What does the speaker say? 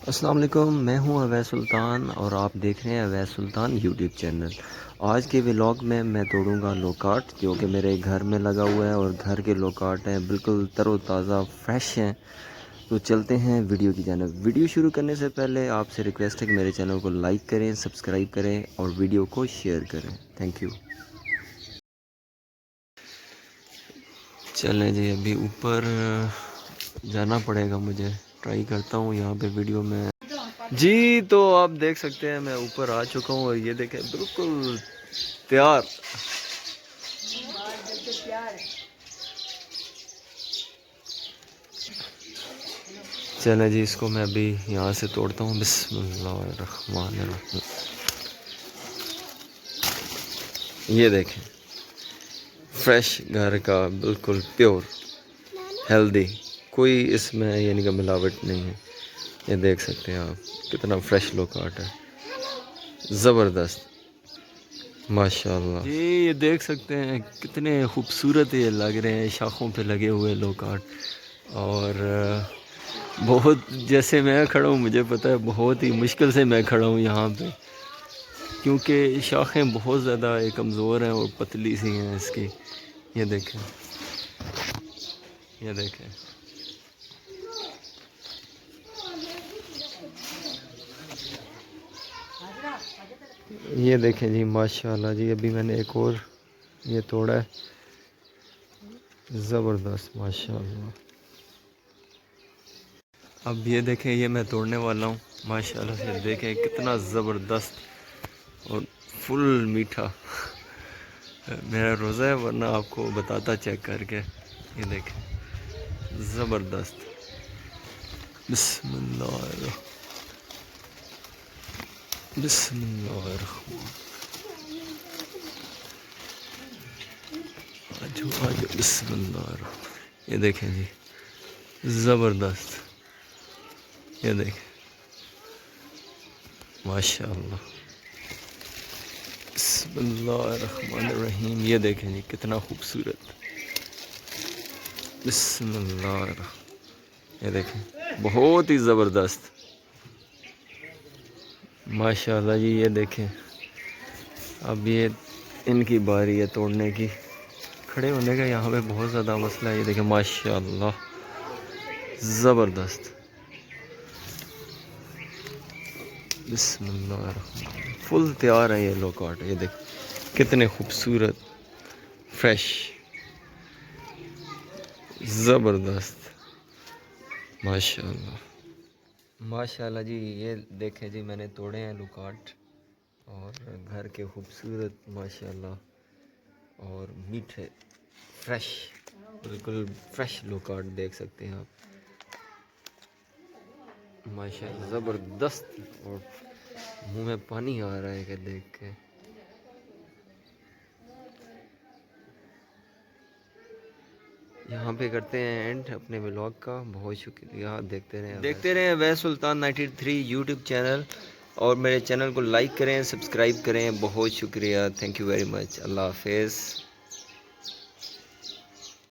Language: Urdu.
السلام علیکم، میں ہوں اویس سلطان اور آپ دیکھ رہے ہیں اویس سلطان یوٹیوب چینل۔ آج کے ولاگ میں توڑوں گا لوکارٹ جو کہ میرے گھر میں لگا ہوا ہے، اور گھر کے لوکارٹ ہیں بالکل تر و تازہ فریش ہیں۔ تو چلتے ہیں ویڈیو کی جانب۔ ویڈیو شروع کرنے سے پہلے آپ سے ریکویسٹ ہے کہ میرے چینل کو لائک کریں، سبسکرائب کریں اور ویڈیو کو شیئر کریں۔ Thank you. چلیں جی، ابھی اوپر جانا پڑے گا مجھے، ٹرائی کرتا ہوں یہاں پہ ویڈیو میں۔ جی تو آپ دیکھ سکتے ہیں میں اوپر آ چکا ہوں، اور یہ دیکھیں بالکل تیار۔ چلیں جی، اس کو میں ابھی یہاں سے توڑتا ہوں۔ بسم اللہ الرحمن الرحیم۔ یہ دیکھیں فریش گھر کا بالکل پیور ہیلدی، کوئی اس میں یعنی کہ ملاوٹ نہیں ہے۔ یہ دیکھ سکتے ہیں آپ کتنا فریش لوکارٹ ہے، زبردست ماشاء اللہ جی۔ یہ دیکھ سکتے ہیں کتنے خوبصورت یہ لگ رہے ہیں، شاخوں پہ لگے ہوئے لوکارٹ۔ اور بہت جیسے میں کھڑا ہوں، مجھے پتہ ہے بہت ہی مشکل سے میں کھڑا ہوں یہاں پہ، کیونکہ شاخیں بہت زیادہ کمزور ہیں اور پتلی سی ہیں اس کی۔ یہ دیکھیں، یہ دیکھیں، یہ دیکھیں جی ماشاءاللہ جی۔ ابھی میں نے ایک اور یہ توڑا ہے، زبردست ماشاءاللہ۔ اب یہ دیکھیں، یہ میں توڑنے والا ہوں ماشاءاللہ سے۔ دیکھیں کتنا زبردست اور فل میٹھا۔ میرا روزہ ہے ورنہ آپ کو بتاتا چیک کر کے۔ یہ دیکھیں زبردست، بسم اللہ الرحمن بسم اللہ الرحمن۔ آجو بسم اللہ الرحمن۔ یہ دیکھیں جی زبردست، یہ دیکھیں ماشاءاللہ، بسم اللہ الرحمن الرحیم۔ یہ دیکھیں جی کتنا خوبصورت، بسم اللہ الرحمن۔ یہ دیکھیں بہت ہی زبردست ماشاءاللہ جی۔ یہ دیکھیں اب یہ ان کی باری ہے توڑنے کی، کھڑے ہونے کا یہاں پہ بہت زیادہ مسئلہ ہے۔ یہ دیکھیں ماشاءاللہ زبردست، بسم اللہ الرحمن۔ فل تیار ہے یہ لوکارٹ۔ یہ دیکھ کتنے خوبصورت، فریش، زبردست ماشاءاللہ ماشاءاللہ جی۔ یہ دیکھیں جی میں نے توڑے ہیں لوکارٹ، اور گھر کے خوبصورت ماشاءاللہ اور میٹھے فریش، بالکل فریش لوکارٹ دیکھ سکتے ہیں آپ ماشاءاللہ، زبردست۔ اور منہ میں پانی آ رہا ہے کہ دیکھ کے۔ یہاں پہ کرتے ہیں اینڈ اپنے ولاگ کا۔ بہت شکریہ، دیکھتے رہیں اویس سلطان 93 یوٹیوب چینل، اور میرے چینل کو لائک کریں، سبسکرائب کریں۔ بہت شکریہ، تھینک یو ویری مچ۔ اللہ حافظ۔